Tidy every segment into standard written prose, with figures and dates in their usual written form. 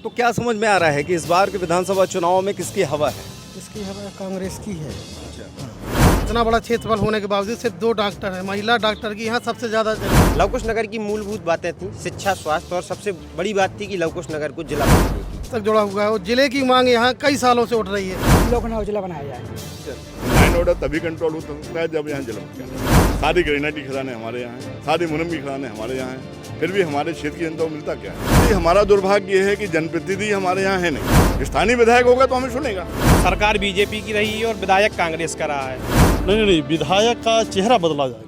तो क्या समझ में आ रहा है कि इस बार के विधानसभा चुनाव में किसकी हवा है? इसकी हवा कांग्रेस की है। इतना बड़ा क्षेत्रफल होने के बावजूद सिर्फ 2 डॉक्टर हैं। महिला डॉक्टर की यहाँ सबसे ज़्यादा जरूरत। लवकुश नगर की मूलभूत बातें थी शिक्षा, स्वास्थ्य और सबसे बड़ी बात थी कि लवकुश नगर को जिला बनाने की तक जुड़ा हुआ है और जिले की मांग यहाँ कई सालों से उठ रही है। लखनऊ जिला बनाया जाए। लाइन ऑर्डर तभी कंट्रोल हो सकता है जब यहाँ जल सारी ग्रेनाइट की खदानें हमारे यहाँ हैं, सारी मुनम की खदानें हमारे यहाँ हैं, फिर भी हमारे क्षेत्र की जनता को मिलता क्या है? हमारा दुर्भाग्य ये है कि जनप्रतिनिधि हमारे यहाँ है नहीं। स्थानीय विधायक होगा तो हमें सुनेगा। सरकार बीजेपी की रही है और विधायक कांग्रेस का रहा है। नहीं, विधायक का चेहरा बदला जाएगा।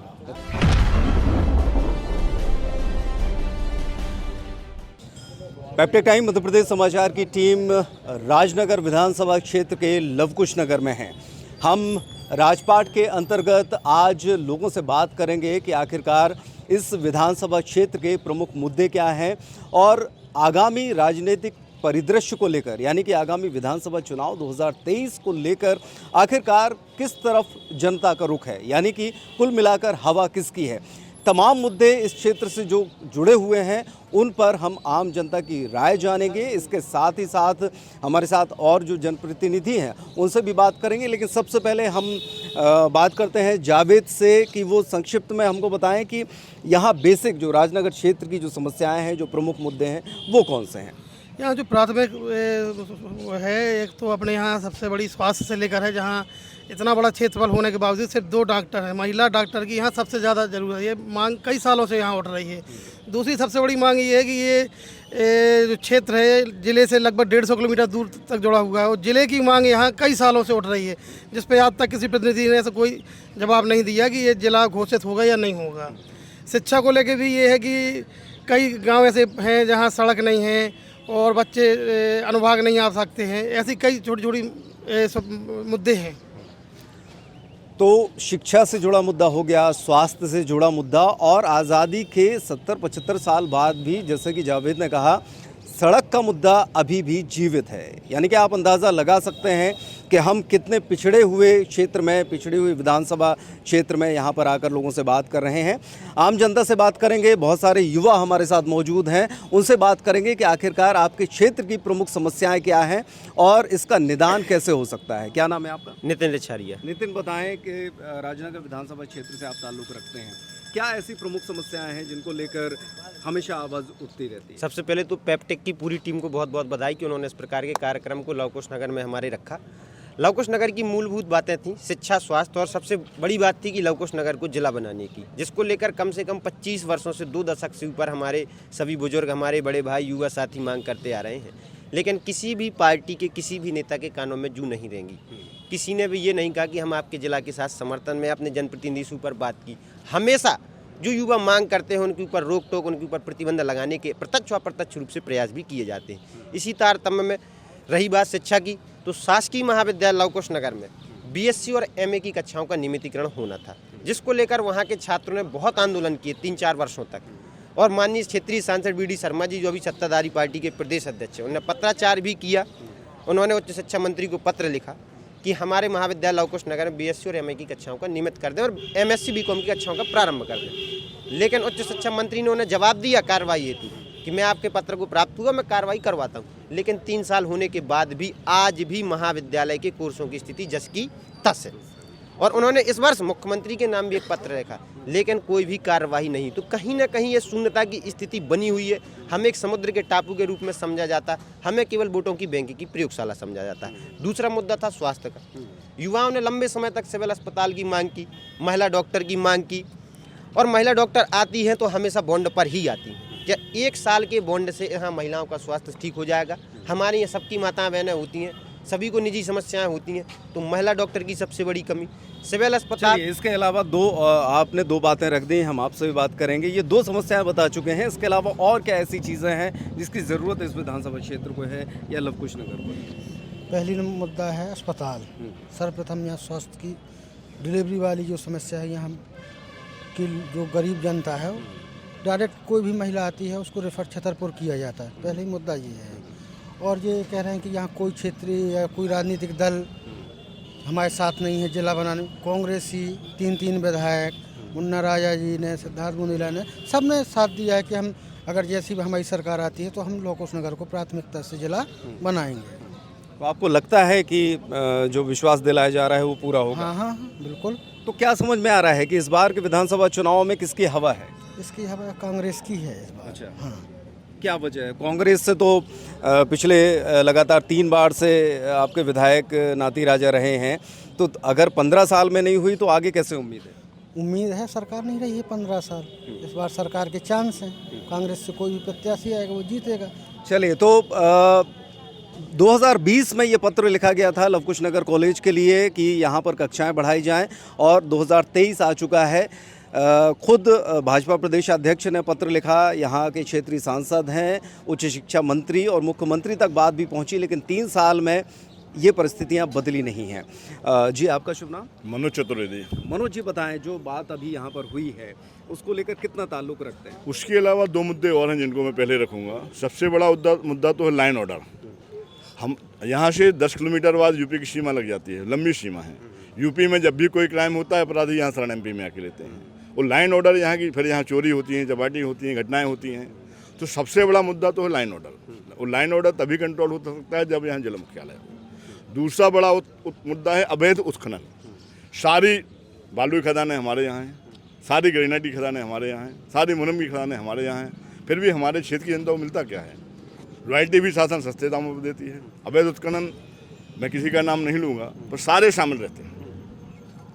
पैप्टिक टाइम मध्य प्रदेश समाचार की टीम राजनगर विधानसभा क्षेत्र के लवकुश नगर में है। हम राजपाट के अंतर्गत आज लोगों से बात करेंगे कि आखिरकार इस विधानसभा क्षेत्र के प्रमुख मुद्दे क्या हैं और आगामी राजनीतिक परिदृश्य को लेकर, यानी कि आगामी विधानसभा चुनाव 2023 को लेकर आखिरकार किस तरफ जनता का रुख है, यानी कि कुल मिलाकर हवा किसकी है। तमाम मुद्दे इस क्षेत्र से जो जुड़े हुए हैं उन पर हम आम जनता की राय जानेंगे। इसके साथ ही साथ हमारे साथ और जो जनप्रतिनिधि हैं उनसे भी बात करेंगे। लेकिन सबसे पहले हम बात करते हैं जावेद से कि वो संक्षिप्त में हमको बताएं कि यहाँ बेसिक जो राजनगर क्षेत्र की जो समस्याएं हैं, जो प्रमुख मुद्दे हैं, वो कौन से हैं। यहाँ जो प्राथमिक है, एक तो अपने यहाँ सबसे बड़ी स्वास्थ्य से लेकर है, जहाँ इतना बड़ा क्षेत्रफल होने के बावजूद सिर्फ 2 डॉक्टर हैं। महिला डॉक्टर की यहाँ सबसे ज़्यादा ज़रूरत है। ये मांग कई सालों से यहाँ उठ रही है। दूसरी सबसे बड़ी मांग ये है कि ये जो क्षेत्र है जिले से लगभग 150 किलोमीटर दूर तक जुड़ा हुआ है और जिले की मांग यहाँ कई सालों से उठ रही है, जिस पर आज तक किसी प्रतिनिधि ने ऐसा कोई जवाब नहीं दिया कि ये जिला घोषित होगा या नहीं होगा। शिक्षा को लेकर भी ये है कि कई गाँव ऐसे हैं जहाँ सड़क नहीं है और बच्चे अनुभाग नहीं आ सकते हैं। ऐसी कई छोटी छोटी मुद्दे हैं। तो शिक्षा से जुड़ा मुद्दा हो गया, स्वास्थ्य से जुड़ा मुद्दा, और आज़ादी के 70-75 साल बाद भी जैसे कि जावेद ने कहा, सड़क का मुद्दा अभी भी जीवित है। यानी कि आप अंदाज़ा लगा सकते हैं कि हम कितने पिछड़े हुए क्षेत्र में, पिछड़ी हुई विधानसभा क्षेत्र में यहाँ पर आकर लोगों से बात कर रहे हैं। आम जनता से बात करेंगे, बहुत सारे युवा हमारे साथ मौजूद हैं, उनसे बात करेंगे कि आखिरकार आपके क्षेत्र की प्रमुख समस्याएं क्या हैं और इसका निदान कैसे हो सकता है। क्या नाम है आपका? नितिन लिच्छारिया। नितिन, बताएं कि राजनगर विधानसभा क्षेत्र से आप ताल्लुक़ रखते हैं, क्या ऐसी प्रमुख समस्याएं हैं जिनको लेकर हमेशा आवाज़ उठती रहती है? सबसे पहले तो पैप्टिक की पूरी टीम को बहुत बहुत बधाई कि उन्होंने इस प्रकार के कार्यक्रम को लवकुश नगर में हमारे रखा। लवकुश नगर की मूलभूत बातें थी शिक्षा, स्वास्थ्य और सबसे बड़ी बात थी कि लवकुश नगर को जिला बनाने की, जिसको लेकर कम से कम 25 वर्षों से 2 दशक से ऊपर हमारे सभी बुजुर्ग, हमारे बड़े भाई, युवा साथी मांग करते आ रहे हैं। लेकिन किसी भी पार्टी के किसी भी नेता के कानों में जू नहीं देंगी। किसी ने भी ये नहीं कहा कि हम आपके जिला के साथ समर्थन में अपने जनप्रतिनिधि से ऊपर बात की। हमेशा जो युवा मांग करते हैं उनके ऊपर रोक टोक, उनके ऊपर प्रतिबंध लगाने के प्रत्यक्ष व अप्रत्यक्ष रूप से प्रयास भी किए जाते हैं। इसी तारतम्य में रही बात शिक्षा की, तो शासकीय महाविद्यालय लवकुश नगर में बीएससी और एमए की कक्षाओं का नियमितीकरण होना था, जिसको लेकर वहाँ के छात्रों ने बहुत आंदोलन किए 3-4 वर्षों तक। और माननीय क्षेत्रीय सांसद बीडी शर्मा जी, जो अभी सत्ताधारी पार्टी के प्रदेश अध्यक्ष हैं, उन्होंने पत्राचार भी किया। उन्होंने उच्च शिक्षा मंत्री को पत्र लिखा कि हमारे महाविद्यालय लवकुश नगर में बीएससी और एमए की कक्षाओं का नियमित कर दें और एमएससी बीकॉम की कक्षाओं का प्रारंभ कर दें। लेकिन उच्च शिक्षा मंत्री ने उन्हें जवाब दिया कार्रवाई हेतु कि मैं आपके पत्र को प्राप्त हुआ, मैं कार्रवाई करवाता हूँ। लेकिन 3 साल होने के बाद भी आज भी महाविद्यालय के कोर्सों की स्थिति जस की तस है। और उन्होंने इस वर्ष मुख्यमंत्री के नाम भी एक पत्र लिखा, लेकिन कोई भी कार्रवाई नहीं। तो कहीं ना कहीं ये शून्यता की स्थिति बनी हुई है। हमें एक समुद्र के टापू के रूप में समझा जाता, हमें केवल वोटों की बैंक की प्रयोगशाला समझा जाता है। दूसरा मुद्दा था स्वास्थ्य का। युवाओं ने लंबे समय तक सिविल अस्पताल की मांग की, महिला डॉक्टर की मांग की, और महिला डॉक्टर आती हैं तो हमेशा बॉन्ड पर ही आती हैं। क्या 1 साल के बॉन्ड से यहाँ महिलाओं का स्वास्थ्य ठीक हो जाएगा? हमारे यहाँ सबकी माताएं बहनें होती हैं, सभी को निजी समस्याएं होती हैं, तो महिला डॉक्टर की सबसे बड़ी कमी सिविल अस्पताल। इसके अलावा आपने 2 बातें रख दी, हम आपसे भी बात करेंगे। ये 2 समस्याएं बता चुके हैं, इसके अलावा और क्या ऐसी चीज़ें हैं जिसकी ज़रूरत इस विधानसभा क्षेत्र को है या लवकुश नगर को? पहली मुद्दा है अस्पताल। सर्वप्रथम यहाँ स्वास्थ्य की डिलीवरी वाली जो समस्या है, यहाँ की जो गरीब जनता है, डायरेक्ट कोई भी महिला आती है उसको रेफर छतरपुर किया जाता है। पहले मुद्दा ये है। और ये कह रहे हैं कि यहाँ कोई क्षेत्रीय या कोई राजनीतिक दल हमारे साथ नहीं है जिला बनाने। कांग्रेसी 3 विधायक, मुन्ना राजा जी ने, सिद्धार्थ गुंदेला ने, सब ने साथ दिया है कि हम अगर जैसी भी हमारी सरकार आती है तो हम लोकुश नगर को प्राथमिकता से जिला बनाएंगे। तो आपको लगता है कि जो विश्वास दिलाया जा रहा है वो पूरा होगा? हाँ हाँ बिल्कुल। तो क्या समझ में आ रहा है कि इस बार के विधानसभा चुनाव में किसकी हवा है? इसकी हवा कांग्रेस की है इस बार। अच्छा। हाँ। क्या वजह है? कांग्रेस से तो पिछले लगातार 3 बार से आपके विधायक नाती राजा रहे हैं, तो अगर 15 साल में नहीं हुई तो आगे कैसे उम्मीद है? उम्मीद है, सरकार नहीं रही है 15 साल, इस बार सरकार के चांस हैं। कांग्रेस से कोई भी प्रत्याशी आएगा वो जीतेगा। चलिए, तो 2020 में ये पत्र लिखा गया था लवकुश नगर कॉलेज के लिए कि यहाँ पर कक्षाएं बढ़ाई जाएं, और 2023 आ चुका है। खुद भाजपा प्रदेश अध्यक्ष ने पत्र लिखा, यहाँ के क्षेत्रीय सांसद हैं, उच्च शिक्षा मंत्री और मुख्यमंत्री तक बात भी पहुँची, लेकिन 3 साल में ये परिस्थितियाँ बदली नहीं हैं। जी, आपका शुभ नाम? मनोज चतुर्वेदी। मनोज जी, बताएं, जो बात अभी यहाँ पर हुई है उसको लेकर कितना ताल्लुक़ रखते हैं? उसके अलावा 2 मुद्दे और हैं जिनको मैं पहले रखूँगा। सबसे बड़ा मुद्दा तो है लाइन ऑर्डर। हम यहाँ से 10 किलोमीटर बाद यूपी की सीमा लग जाती है, लंबी सीमा है। यूपी में जब भी कोई क्राइम होता है अपराधी यहाँ शरण एमपी में आके लेते हैं, और लाइन ऑर्डर यहाँ की, फिर यहाँ चोरी होती है, चपाटी होती हैं, घटनाएं होती हैं। तो सबसे बड़ा मुद्दा तो है लाइन ऑर्डर, और लाइन ऑर्डर तभी कंट्रोल हो सकता है जब यहाँ जिला मुख्यालय हो। दूसरा बड़ा मुद्दा है अवैध उत्खनन। सारी बालू की खदानें हमारे यहाँ हैं, सारी ग्रेनाइट की खदानें हमारे यहाँ हैं, सारी मुनम की खदानें हमारे यहाँ हैं, फिर भी हमारे क्षेत्र की जनता को मिलता क्या है? रॉयल्टी भी शासन सस्ते दामों पर देती है। अवैध उत्खनन मैं किसी का नाम नहीं लूँगा, पर सारे शामिल रहते हैं,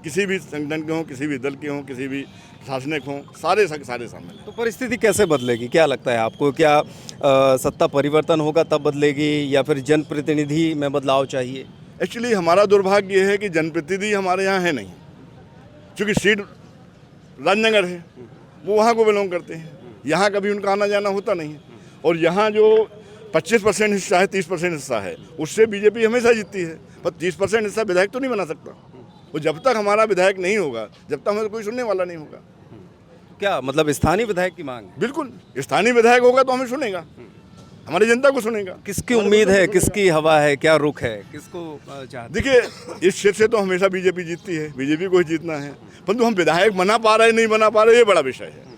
किसी भी संगठन के हों, किसी भी दल के हों, किसी भी प्रशासनिक हों, सारे शामिल हैं। तो परिस्थिति कैसे बदलेगी, क्या लगता है आपको? क्या सत्ता परिवर्तन होगा तब बदलेगी, या फिर जनप्रतिनिधि में बदलाव चाहिए? एक्चुअली हमारा दुर्भाग्य ये है कि जनप्रतिनिधि हमारे यहाँ है नहीं, क्योंकि सीट राजनगर है, वो वहाँ को बिलोंग करते हैं, यहाँ कभी उनका आना जाना होता नहीं है। और यहाँ जो 25% हिस्सा है, 30% हिस्सा है, उससे बीजेपी हमेशा जीतती है, पर 30% हिस्सा विधायक तो नहीं बना सकता। और जब तक हमारा विधायक नहीं होगा, जब तक हमें कोई सुनने वाला नहीं होगा। क्या मतलब स्थानीय विधायक की मांग है? बिल्कुल, स्थानीय विधायक होगा तो हमें सुनेगा, हमारी जनता को सुनेगा। किसकी उम्मीद है, किसकी हवा है, क्या रुख है, किसको चाहते? देखिए, इस क्षेत्र से तो हमेशा बीजेपी जीतती है, बीजेपी को ही जीतना है, परंतु हम विधायक बना पा रहे नहीं बना पा रहे, ये बड़ा विषय है।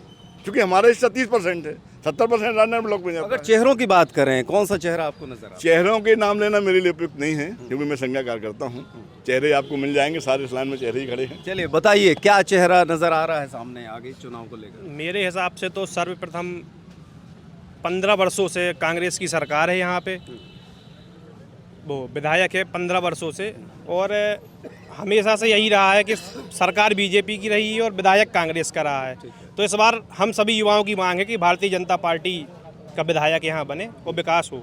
क्योंकि हमारा हिस्सा 30% है, 70% राजनगर ब्लॉक में जाता है। अगर चेहरों की बात करें, कौन सा चेहरा आपको नजर आता है? चेहरों के नाम लेना मेरे लिए उपयुक्त नहीं है, क्योंकि मैं संज्ञा कार्यकर्ता हूँ। चेहरे आपको मिल जाएंगे, सारे इस लाइन में चेहरे ही खड़े हैं। चलिए, बताइए क्या चेहरा नजर आ रहा है सामने आगे चुनाव को लेकर? मेरे हिसाब से तो सर्वप्रथम 15 वर्षों से कांग्रेस की सरकार है यहाँ पे, वो विधायक है 15 वर्षों से, और हमेशा से यही रहा है कि सरकार बीजेपी की रही है और विधायक कांग्रेस का रहा है। तो इस बार हम सभी युवाओं की मांग है कि भारतीय जनता पार्टी का विधायक यहाँ बने और विकास हो,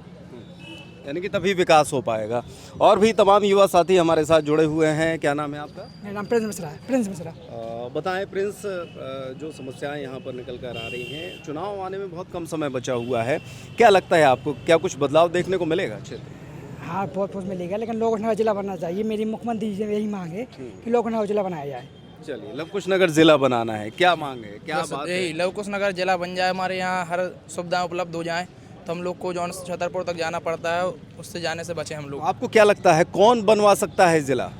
यानी कि तभी विकास हो पाएगा। और भी तमाम युवा साथी हमारे साथ जुड़े हुए हैं। क्या नाम है आपका? मेरा नाम प्रिंस मिश्रा है। प्रिंस मिश्रा। बताएं प्रिंस, जो समस्याएं यहाँ पर निकल कर आ रही हैं, चुनाव आने में बहुत कम समय बचा हुआ है, क्या लगता है आपको, क्या कुछ बदलाव देखने को मिलेगा क्षेत्र? हाँ, बहुत कुछ मिलेगा, लेकिन लोकुश नगर जिला बनना चाहिए। मेरी मुख्यमंत्री जी से यही मांग है कि लोकुश नगर जिला बनाया जाए। चलिए, लवकुश नगर जिला बनाना है, क्या मांग है, क्या बात है? यही लवकुश नगर जिला बन जाए, हमारे यहाँ हर सुविधाएं उपलब्ध हो जाएं, तो हम लोग को जो छतरपुर तक जाना पड़ता है उससे जाने से बचे हम लोग। आपको क्या लगता है कौन बनवा सकता है जिला?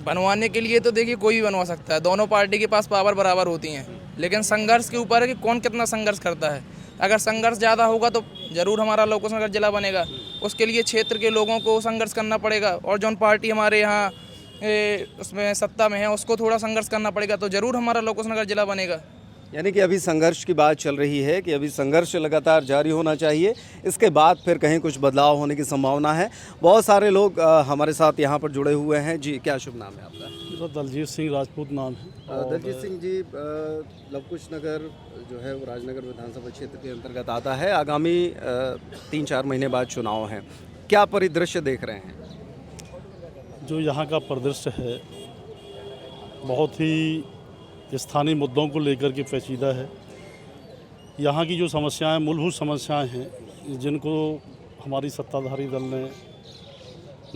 बनवाने के लिए तो देखिए कोई भी बनवा सकता है, दोनों पार्टी के पास पावर बराबर होती हैं, लेकिन संघर्ष के ऊपर है कि कौन कितना संघर्ष करता है। अगर संघर्ष ज़्यादा होगा तो जरूर हमारा लवकुश नगर जिला बनेगा, उसके लिए क्षेत्र के लोगों को संघर्ष करना पड़ेगा, और जौन पार्टी हमारे यहाँ उसमें सत्ता में है उसको थोड़ा संघर्ष करना पड़ेगा, तो जरूर हमारा लवकुश नगर जिला बनेगा। यानी कि अभी संघर्ष की बात चल रही है कि अभी संघर्ष लगातार जारी होना चाहिए, इसके बाद फिर कहीं कुछ बदलाव होने की संभावना है। बहुत सारे लोग हमारे साथ यहाँ पर जुड़े हुए हैं। जी, क्या शुभ नाम है आपका? मेरा दलजीत सिंह राजपूत नाम है। दलजीत सिंह जी, लवकुश नगर जो है वो राजनगर विधानसभा क्षेत्र के अंतर्गत आता है। आगामी 3-4 महीने बाद चुनाव हैं, क्या परिदृश्य देख रहे हैं? जो यहाँ का परिदृश्य है बहुत ही स्थानीय मुद्दों को लेकर के पेचीदा है। यहाँ की जो समस्याएं, मूलभूत समस्याएं हैं, जिनको हमारी सत्ताधारी दल ने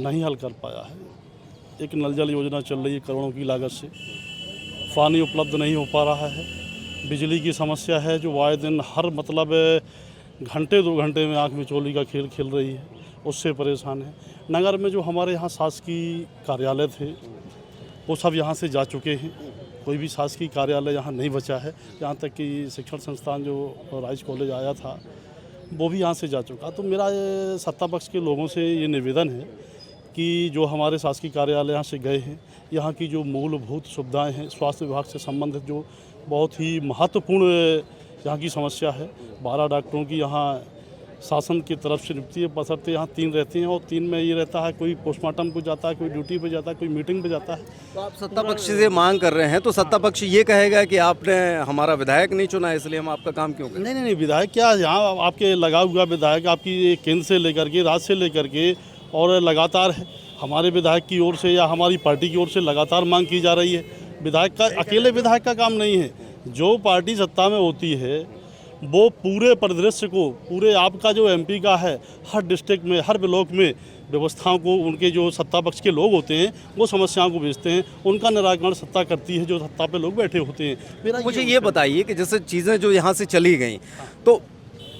नहीं हल कर पाया है। एक नल जल योजना चल रही है करोड़ों की लागत से, पानी उपलब्ध नहीं हो पा रहा है। बिजली की समस्या है जो आए दिन हर मतलब घंटे 2 घंटे में आँख में चोली का खेल खेल रही है, उससे परेशान है। नगर में जो हमारे यहाँ शासकीय कार्यालय थे वो सब यहाँ से जा चुके हैं, कोई भी शासकीय कार्यालय यहाँ नहीं बचा है। यहाँ तक कि शिक्षण संस्थान जो राइस कॉलेज आया था वो भी यहाँ से जा चुका। तो मेरा ये सत्ता पक्ष के लोगों से ये निवेदन है कि जो हमारे शासकीय कार्यालय यहाँ से गए हैं, यहाँ की जो मूलभूत सुविधाएं हैं, स्वास्थ्य विभाग से संबंधित जो बहुत ही महत्वपूर्ण यहाँ की समस्या है, 12 डॉक्टरों की यहाँ शासन की तरफ से नियुक्ति है, बशर्ते यहाँ 3 रहते हैं और 3 में ये रहता है कोई पोस्टमार्टम को जाता है, कोई ड्यूटी पे जाता है, कोई मीटिंग पे जाता है। तो आप सत्ता पक्ष से मांग कर रहे हैं तो सत्ता पक्ष ये कहेगा कि आपने हमारा विधायक नहीं चुना है इसलिए हम आपका काम क्यों करें? नहीं, विधायक क्या, यहाँ आपके लगा हुआ विधायक आपकी केंद्र से लेकर के, राज्य से लेकर के, और लगातार हमारे विधायक की ओर से या हमारी पार्टी की ओर से लगातार मांग की जा रही है। विधायक का अकेले विधायक का काम नहीं है, जो पार्टी सत्ता में होती है वो पूरे परिदृश्य को, पूरे आपका जो एमपी का है, हर डिस्ट्रिक्ट में, हर ब्लॉक में व्यवस्थाओं को, उनके जो सत्ता पक्ष के लोग होते हैं वो समस्याओं को भेजते हैं, उनका निराकरण सत्ता करती है जो सत्ता पे लोग बैठे होते हैं। मुझे ये बताइए कि जैसे चीज़ें जो यहाँ से चली गई तो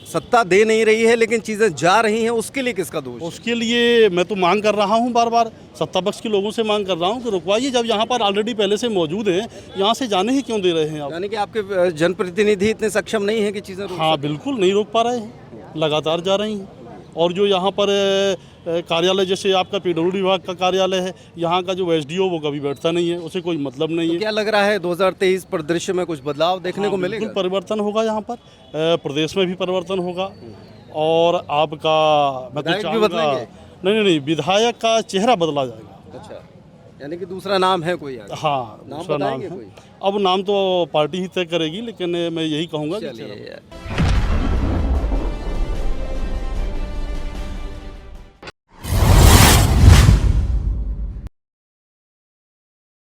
सत्ता दे नहीं रही है लेकिन चीज़ें जा रही हैं, उसके लिए किसका दोष? उसके लिए मैं तो मांग कर रहा हूं, बार बार सत्ता पक्ष के लोगों से मांग कर रहा हूं कि रुकवाइए। जब यहां पर ऑलरेडी पहले से मौजूद हैं, यहां से जाने ही क्यों दे रहे हैं आप? यानी कि आपके जनप्रतिनिधि इतने सक्षम नहीं है कि चीज़ें रोक हाँ, बिल्कुल नहीं रोक पा रहे हैं, लगातार जा रही हैं। और जो यहाँ पर कार्यालय, जैसे आपका पीडब्ल्यूडी विभाग का कार्यालय है, यहाँ का जो एसडीओ वो कभी बैठता नहीं है, उसे कोई मतलब नहीं है। क्या लग रहा है 2023 परिदृश्य में कुछ बदलाव देखने को मिलेगा? बिल्कुल परिवर्तन होगा, यहाँ पर प्रदेश में भी परिवर्तन होगा। और आपका मैं तो चाहूँगा, नहीं, विधायक का चेहरा बदला जाएगा। अच्छा, यानी कि दूसरा नाम है कोई? हाँ, दूसरा नाम है। कोई? अब नाम तो पार्टी ही तय करेगी, लेकिन मैं यही कहूँगा कि चलिए यार।